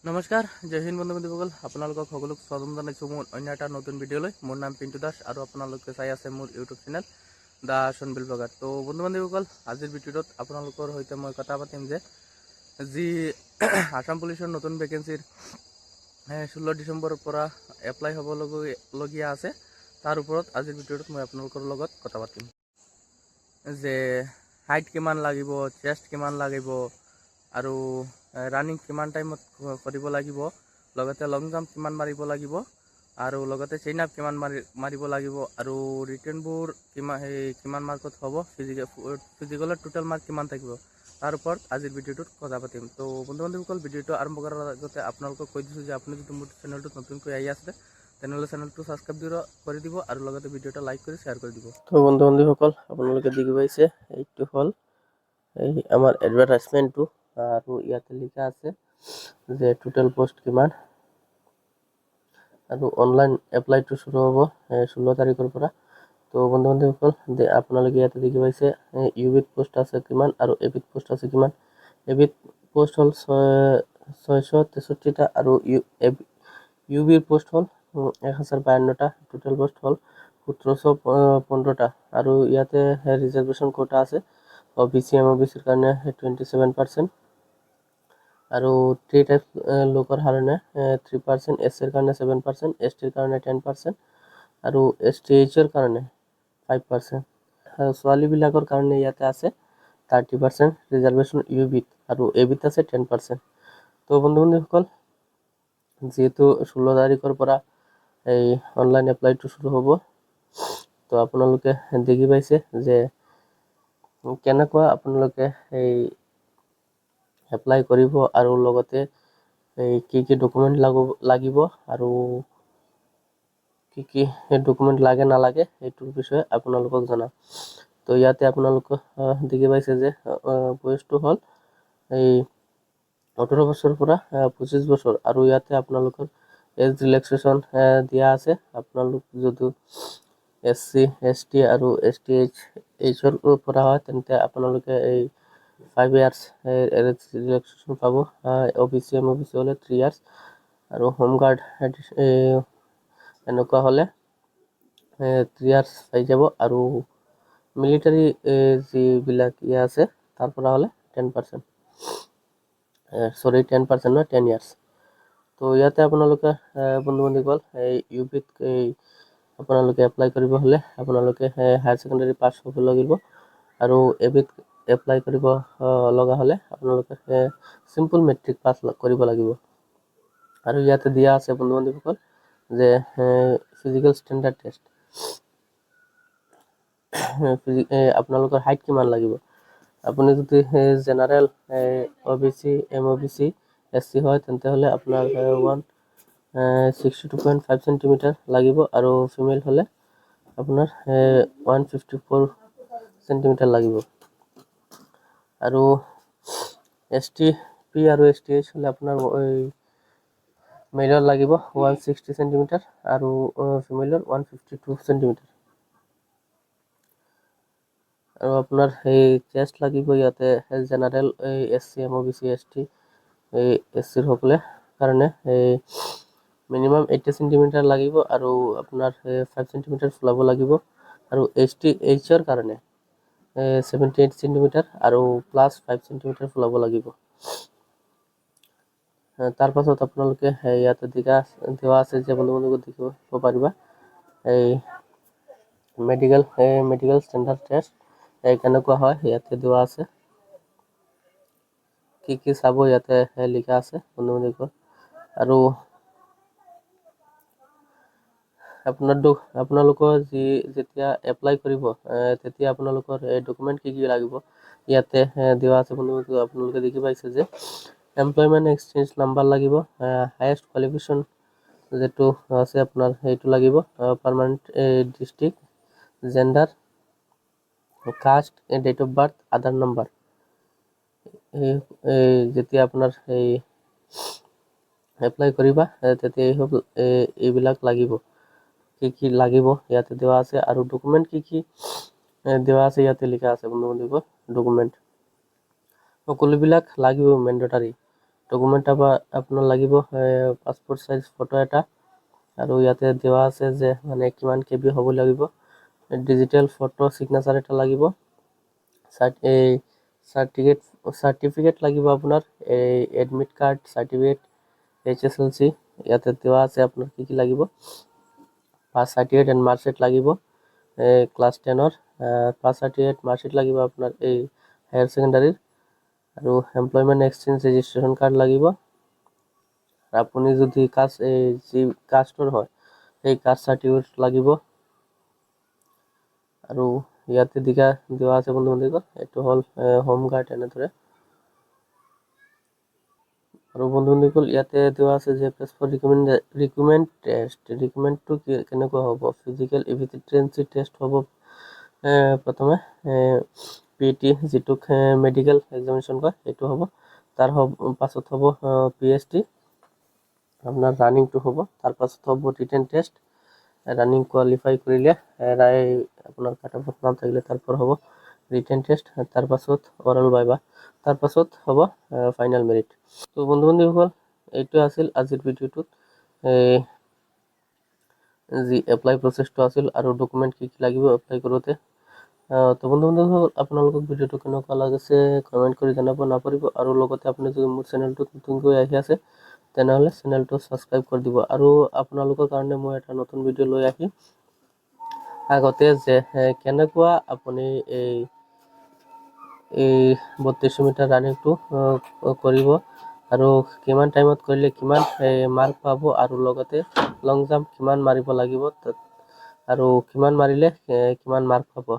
নমস্কাৰ, জয় হিন্দ বন্ধু-বান্ধৱীসকল। আপোনালোকক সকলোক স্বাগতম জনাইছোঁ মোৰ অন্য এটা নতুন ভিডিঅ'লৈ। মোৰ নাম পিণ্টু দাস আৰু আপোনালোকে চাই আছে মোৰ ইউটিউব চেনেল দা চনবিল ব্লগাৰ। তো বন্ধু-বান্ধৱীসকল, আজিৰ ভিডিঅ'ত আপোনালোকৰ সৈতে মই কথা পাতিম যে যি আসাম পুলিচৰ নতুন ভেকেঞ্চিৰ 16 ডিচেম্বৰৰ পৰা এপ্লাই হ'বলগীয়া আছে, তাৰ ওপৰত আজিৰ ভিডিঅ'টোত মই আপোনালোকৰ লগত কথা পাতিম। যে হাইট কিমান লাগিব, চেষ্ট কিমান লাগিব আৰু ৰানিং কিমান টাইমত কৰিব লাগিব, লগতে লং জাম্প কিমান মাৰিব লাগিব আৰু লগতে চেইন আপ কিমান মাৰিব লাগিব আৰু ৰিটেনবোৰ কিমান মাৰ্কত হ'ব, ফিজিকেলৰ টোটেল মাৰ্ক কিমান থাকিব, তাৰ ওপৰত আজিৰ ভিডিঅ'টোত কথা পাতিম। তো বন্ধু-বান্ধৱীসকল, ভিডিঅ'টো আৰম্ভ কৰাৰ আগতে আপোনালোকক কৈ দিছোঁ যে আপুনি যদি মোৰ চেনেলটোত নতুনকৈ আহি আছে তেনেহ'লে চেনেলটো ছাবস্ক্ৰাইব কৰি দিব আৰু লগতে ভিডিঅ'টো লাইক কৰি শ্বেয়াৰ কৰি দিব। তো বন্ধু-বান্ধৱীসকল, আপোনালোকে দেখি পাইছে এইটো হ'ল এই আমাৰ এডভাৰটাইজমেণ্টটো আৰু ইয়াতে লিখা আছে যে টোটেল পোষ্ট কিমান আৰু অনলাইন এপ্লাইটো শুৰু হ'ব 16 তাৰিখৰ পৰা। তো বন্ধু-বান্ধৱীসকল, আপোনালোকে ইয়াতে দেখি পাইছে ইউবিত পোষ্ট আছে কিমান আৰু এবিত পোষ্ট আছে কিমান। এবিত পোষ্ট হ'ল 663টা আৰু ইউবিৰ পোষ্ট হ'ল 1052টা। টোটেল পোষ্ট হ'ল 1715টা আৰু ইয়াতে ৰিজাৰ্ভেশ্যন কোটা আছে OBC MOBCৰ কাৰণে 27% আৰু 3 টাইপ লোকৰ কাৰণে 3%, SCৰ কাৰণে 7%, STৰ কাৰণে 10% আৰু STHৰ কাৰণে 5%। আৰু ছোৱালীবিলাকৰ কাৰণে ইয়াতে আছে 30% ৰিজাৰ্ভেশ্যন ইউবিত আৰু এবিত আছে 10%। তো বন্ধু-বান্ধৱীসকল, যিহেতু 16 তাৰিখৰ পৰা এই অনলাইন এপ্লাইটো শুৰু হ'ব, তো আপোনালোকে দেখি পাইছে যে কেনেকুৱা আপোনালোকে এই এপ্লাই কৰিব আৰু লগতে কি কি ডকুমেণ্ট লাগিব আৰু কি ডকুমেণ্ট লাগে নালাগে এইটোৰ বিষয়ে আপোনালোকক জনাম। তো ইয়াতে আপোনালোকে দেখি পাইছে যে বয়সটো হ'ল এই 18 বছৰৰ পৰা 25 বছৰ আৰু ইয়াতে আপোনালোকৰ এজ ৰিলেক্সেশ্যন দিয়া আছে। আপোনালোক যদি SC ST আৰু STHৰ পৰা হয় তেন্তে আপোনালোকে এই 5 years এজ ৰিলেক্সেশ্যন পাব। OBC MOBC হ'লে 3 years আৰু হোম গাৰ্ড এনেকুৱা হ'লে 3 years পাই যাব আৰু মিলিটাৰী যিবিলাক আছে তাৰ পৰা হ'লে 10%, 10% নহয় 10 years। তো ইয়াতে আপোনালোকে বন্ধু-বান্ধৱীসকল ইউবিত আপোনালোকে এপ্লাই কৰিব হ'লে আপোনালোকে হায়াৰ ছেকেণ্ডাৰী পাছ হ'ব লাগিব আৰু এবিত এপ্লাই কৰিব লগা হ'লে আপোনালোকে চিম্পল মেট্ৰিক পাছ কৰিব লাগিব। আৰু ইয়াতে দিয়া আছে বন্ধু-বান্ধৱীসকল যে ফিজিকেল ষ্টেণ্ডাৰ্ড টেষ্ট আপোনালোকৰ হাইট কিমান লাগিব। আপুনি যদি জেনাৰেল OBC MOBC SC হয় তেন্তে হ'লে আপোনাৰ 162.5 সেণ্টিমিটাৰ লাগিব আৰু ফিমেল হ'লে আপোনাৰ 154 সেণ্টিমিটাৰ লাগিব আৰু STP আৰু STH হ'লে আপোনাৰ মেলৰ লাগিব 160 সেণ্টিমিটাৰ আৰু ফিমেলৰ 152 সেণ্টিমিটাৰ আৰু আপোনাৰ চেষ্ট লাগিব ইয়াতে জেনাৰেল SC MOBC ST SCৰ সকলে কাৰণে মিনিমাম 80 সেণ্টিমিটাৰ লাগিব আৰু আপোনাৰ 5 সেণ্টিমিটাৰ ফুলাব লাগিব আৰু STHৰ কাৰণে 78 সেণ্টিমিটাৰ আৰু প্লাছ 5 সেণ্টিমিটাৰ ফুলাব লাগিব। তাৰ পাছত আপোনালোকে ইয়াতে দিয়া আছে যে বন্ধু-বান্ধৱীক দেখিব পাৰিবা এই মেডিকেল ষ্টেণ্ডাৰ্ড টেষ্ট কেনেকুৱা হয় ইয়াতে দিয়া আছে, কি চাব ইয়াতে লিখা আছে বন্ধু-বান্ধৱীসকল। আৰু আপোনালোকৰ যেতিয়া এপ্লাই কৰিব তেতিয়া আপোনালোকৰ ডকুমেণ্ট কি লাগিব ইয়াতে দিয়া আছে বন্ধু-বান্ধৱীসকল। আপোনালোকে দেখি পাইছে যে এমপ্লয়মেণ্ট এক্সচেঞ্জ নাম্বাৰ লাগিব, হায়েষ্ট কোৱালিফিকেশ্যন যেটো আছে আপোনাৰ সেইটো লাগিব, permanent district, gender, caste, date of birth, Aadhaar number. যেতিয়া আপোনাৰ এপ্লাই কৰিবা তেতিয়া এইবিলাক লাগিব, কি লাগিব ইয়াতে দেওয়া আছে আৰু ডকুমেণ্ট কি দেওয়া আছে ইয়াতে লিখা আছে বন্ধু-বান্ধৱীসকল। ডকুমেণ্ট সকলোবিলাক লাগিব মেণ্ডেটৰী। ডকুমেণ্ট আপোনাৰ লাগিব পাছপোৰ্ট চাইজ ফটো এটা, আৰু ইয়াতে দেওয়া আছে যে মানে কিমান KB হ'ব লাগিব। ডিজিটেল ফটো সিগনেচাৰ এটা লাগিব। সাৰ্টিফিকেট লাগিব আপোনাৰ, এডমিট কাৰ্ড সাৰ্টিফিকেট, HSLC ইয়াতে দেওয়া আছে আপোনাৰ কি লাগিব। পাছ সাৰ্টিফিকেট এণ্ড মাৰ্কশ্বিট লাগিব ক্লাছ 10-ৰ, পাছ সাৰ্টিফিকেট মাৰ্কশ্বিট লাগিব আপোনাৰ এই হায়াৰ ছেকেণ্ডাৰীৰ, আৰু এমপ্লয়মেণ্ট এক্সচেঞ্জ ৰেজিষ্ট্ৰেশ্যন কাৰ্ড লাগিব। আপুনি যদি কাষ্টৰ হয় সেই কাষ্ট সাৰ্টিফিকেট লাগিব। আৰু ইয়াতে দেওয়া আছে বন্ধু বান্ধৱীসকল, এইটো হ'ল হোম গাৰ্ড এনেদৰে। আৰু বন্ধু বান্ধৱীসকল ইয়াতে দেওয়া আছে যে প্লেচ ফৰ ৰিক্ৰুটমেণ্ট টেষ্ট। ৰিক্ৰুটমেণ্টটো কেনেকুৱা হ'ব, ফিজিকেল এফিচিয়েঞ্চি টেষ্ট হ'ব প্ৰথমে, PT যিটোক মেডিকেল এক্সামিনেশ্যন কয় সেইটো হ'ব, তাৰ পাছত হ'ব PST, আপোনাৰ ৰানিংটো হ'ব, তাৰ পাছত হ'ব ৰিটেন টেষ্ট, ৰানিং কোৱালিফাই কৰিলে আপোনাৰ কাটঅফত নাম থাকিলে তাৰপৰ হ'ব ৰিটেন টেষ্ট, তাৰ পাছত অৰাল ভাইভা, তাৰ পাছত হ'ব ফাইনেল মেৰিট। তো বন্ধু বান্ধৱীসকল এইটো আছিল আজিৰ ভিডিঅ'টোত যি এপ্লাই প্ৰচেছটো আছিল আৰু ডকুমেণ্ট কি লাগিব এপ্লাই কৰোঁতে। তো বন্ধু বান্ধৱীসকল আপোনালোকক ভিডিঅ'টো কেনেকুৱা লাগিছে কমেণ্ট কৰি জনাব নাপাহৰিব, আৰু লগতে আপুনি যদি মোৰ চেনেলটোত নতুনকৈ আহি আছে তেনেহ'লে চেনেলটো ছাবস্ক্ৰাইব কৰি দিব। আৰু আপোনালোকৰ কাৰণে মই এটা নতুন ভিডিঅ' লৈ আহিম আগতে যে কেনেকুৱা আপুনি এই 32 মিটাৰ ৰানিংটো কৰিব, আৰু কিমান টাইমত কৰিলে কিমান মাৰ্ক পাব, আৰু লগতে লং জাম্প কিমান মাৰিব লাগিব, আৰু কিমান মাৰিলে কিমান মাৰ্ক পাব।